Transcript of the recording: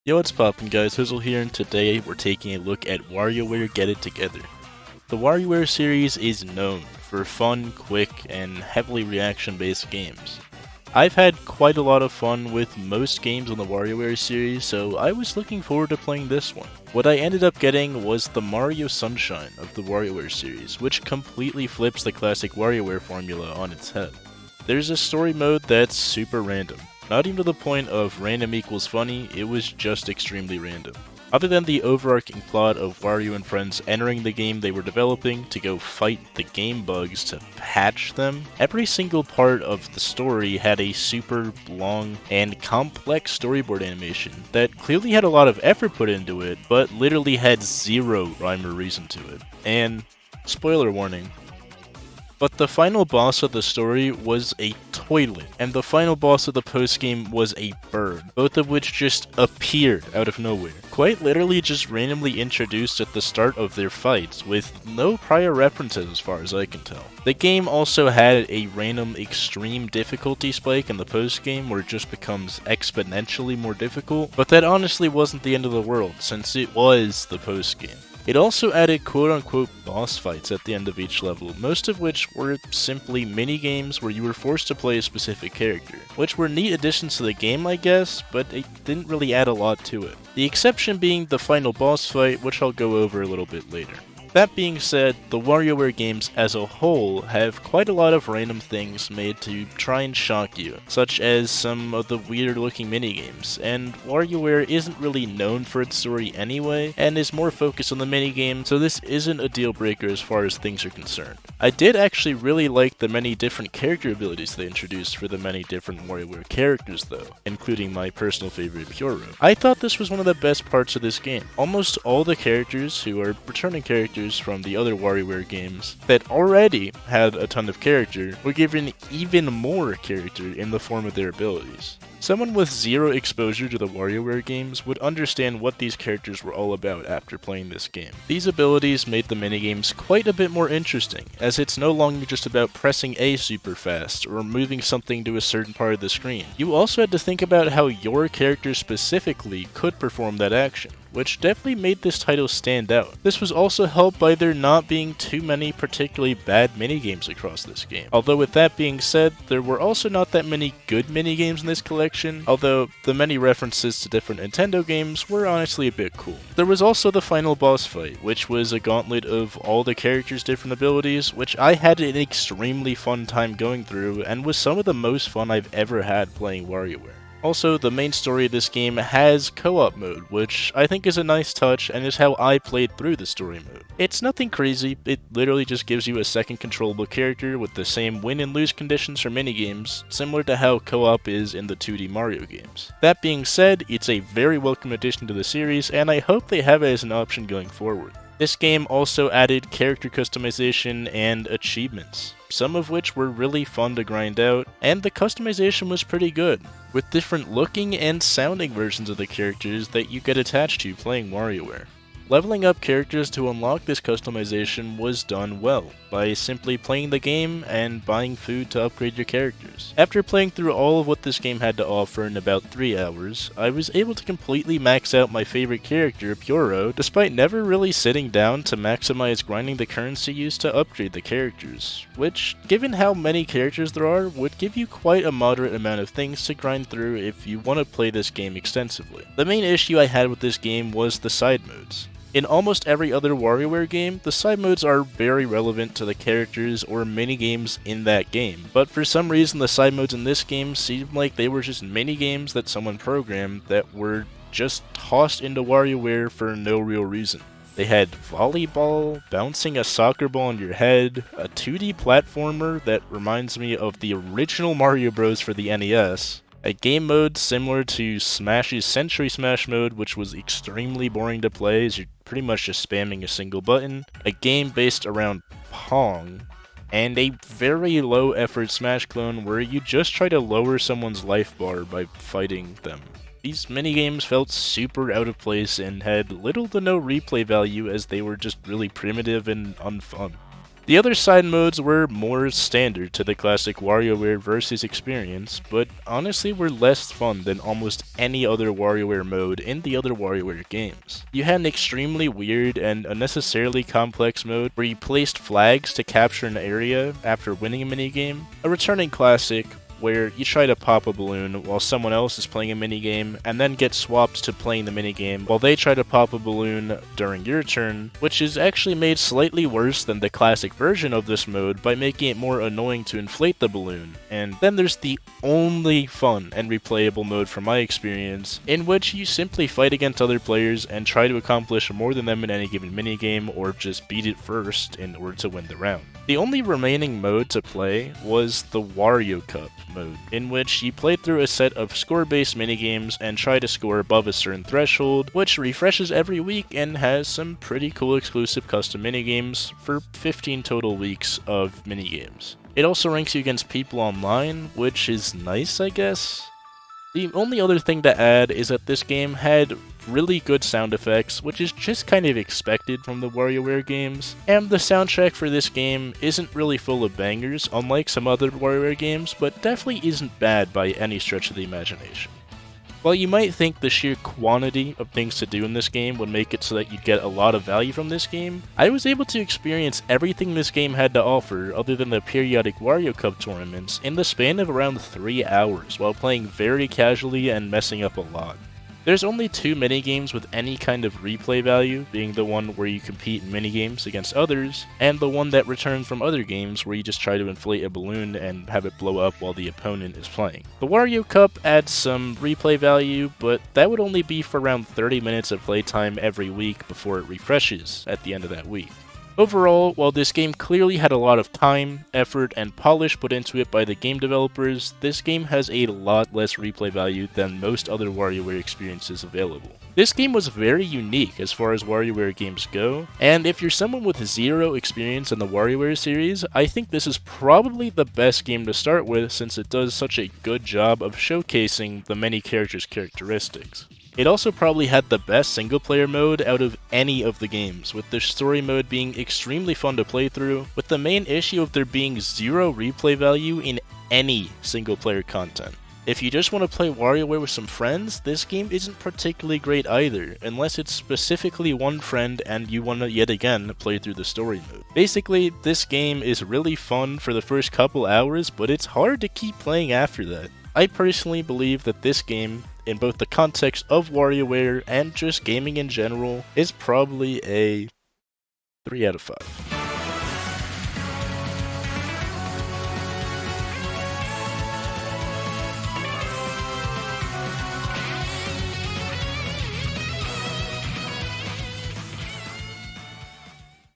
Yo, what's poppin' guys, Sizzyl here, and today we're taking a look at WarioWare Get It Together. The WarioWare series is known for fun, quick, and heavily reaction-based games. I've had quite a lot of fun with most games on the WarioWare series, so I was looking forward to playing this one. What I ended up getting was the Mario Sunshine of the WarioWare series, which completely flips the classic WarioWare formula on its head. There's a story mode that's super random. Not even to the point of random equals funny, it was just extremely random. Other than the overarching plot of Wario and friends entering the game they were developing to go fight the game bugs to patch them, every single part of the story had a super long and complex storyboard animation that clearly had a lot of effort put into it, but literally had zero rhyme or reason to it. And, spoiler warning, but the final boss of the story was a toilet, and the final boss of the postgame was a bird, both of which just appeared out of nowhere. Quite literally just randomly introduced at the start of their fights, with no prior references as far as I can tell. The game also had a random extreme difficulty spike in the postgame where it just becomes exponentially more difficult, but that honestly wasn't the end of the world, since it was the postgame. It also added quote-unquote boss fights at the end of each level, most of which were simply mini-games where you were forced to play a specific character, which were neat additions to the game I guess, but it didn't really add a lot to it. The exception being the final boss fight, which I'll go over a little bit later. That being said, the WarioWare games as a whole have quite a lot of random things made to try and shock you, such as some of the weird looking minigames, and WarioWare isn't really known for its story anyway, and is more focused on the minigame, so this isn't a deal breaker as far as things are concerned. I did actually really like the many different character abilities they introduced for the many different WarioWare characters though, including my personal favorite Pyoro. I thought this was one of the best parts of this game. Almost all the characters, who are returning characters from the other WarioWare games that already had a ton of character, were given even more character in the form of their abilities. Someone with zero exposure to the WarioWare games would understand what these characters were all about after playing this game. These abilities made the minigames quite a bit more interesting, as it's no longer just about pressing A super fast or moving something to a certain part of the screen. You also had to think about how your character specifically could perform that action, which definitely made this title stand out. This was also helped by there not being too many particularly bad minigames across this game. Although with that being said, there were also not that many good minigames in this collection, although the many references to different Nintendo games were honestly a bit cool. There was also the final boss fight, which was a gauntlet of all the characters' different abilities, which I had an extremely fun time going through, and was some of the most fun I've ever had playing WarioWare. Also, the main story of this game has co-op mode, which I think is a nice touch and is how I played through the story mode. It's nothing crazy, it literally just gives you a second controllable character with the same win and lose conditions for minigames, similar to how co-op is in the 2D Mario games. That being said, it's a very welcome addition to the series, and I hope they have it as an option going forward. This game also added character customization and achievements, some of which were really fun to grind out, and the customization was pretty good, with different looking and sounding versions of the characters that you get attached to playing WarioWare. Leveling up characters to unlock this customization was done well, by simply playing the game and buying food to upgrade your characters. After playing through all of what this game had to offer in about 3 hours, I was able to completely max out my favorite character, Pyoro, despite never really sitting down to maximize grinding the currency used to upgrade the characters, which, given how many characters there are, would give you quite a moderate amount of things to grind through if you want to play this game extensively. The main issue I had with this game was the side modes. In almost every other WarioWare game, the side modes are very relevant to the characters or minigames in that game, but for some reason the side modes in this game seemed like they were just minigames that someone programmed that were just tossed into WarioWare for no real reason. They had volleyball, bouncing a soccer ball on your head, a 2D platformer that reminds me of the original Mario Bros. For the NES, a game mode similar to Smash's Century Smash mode, which was extremely boring to play as you're pretty much just spamming a single button, a game based around Pong, and a very low effort Smash clone where you just try to lower someone's life bar by fighting them. These minigames felt super out of place and had little to no replay value as they were just really primitive and unfun. The other side modes were more standard to the classic WarioWare Versus experience, but honestly were less fun than almost any other WarioWare mode in the other WarioWare games. You had an extremely weird and unnecessarily complex mode where you placed flags to capture an area after winning a minigame, a returning classic where you try to pop a balloon while someone else is playing a minigame, and then get swapped to playing the minigame while they try to pop a balloon during your turn, which is actually made slightly worse than the classic version of this mode by making it more annoying to inflate the balloon. And then there's the only fun and replayable mode from my experience, in which you simply fight against other players and try to accomplish more than them in any given minigame, or just beat it first in order to win the round. The only remaining mode to play was the Wario Cup mode, in which you play through a set of score-based minigames and try to score above a certain threshold, which refreshes every week and has some pretty cool exclusive custom minigames for 15 total weeks of minigames. It also ranks you against people online, which is nice, I guess. The only other thing to add is that this game had really good sound effects, which is just kind of expected from the WarioWare games, and the soundtrack for this game isn't really full of bangers, unlike some other WarioWare games, but definitely isn't bad by any stretch of the imagination. While you might think the sheer quantity of things to do in this game would make it so that you'd get a lot of value from this game, I was able to experience everything this game had to offer other than the periodic Wario Cup tournaments in the span of around 3 hours while playing very casually and messing up a lot. There's only 2 minigames with any kind of replay value, being the one where you compete in minigames against others, and the one that returns from other games where you just try to inflate a balloon and have it blow up while the opponent is playing. The Wario Cup adds some replay value, but that would only be for around 30 minutes of playtime every week before it refreshes at the end of that week. Overall, while this game clearly had a lot of time, effort, and polish put into it by the game developers, this game has a lot less replay value than most other WarioWare experiences available. This game was very unique as far as WarioWare games go, and if you're someone with zero experience in the WarioWare series, I think this is probably the best game to start with since it does such a good job of showcasing the many characters' characteristics. It also probably had the best single-player mode out of any of the games, with the story mode being extremely fun to play through, with the main issue of there being zero replay value in any single-player content. If you just want to play WarioWare with some friends, this game isn't particularly great either, unless it's specifically one friend and you want to yet again play through the story mode. Basically, this game is really fun for the first couple hours, but it's hard to keep playing after that. I personally believe that this game, in both the context of WarioWare and just gaming in general, is probably a 3 out of 5.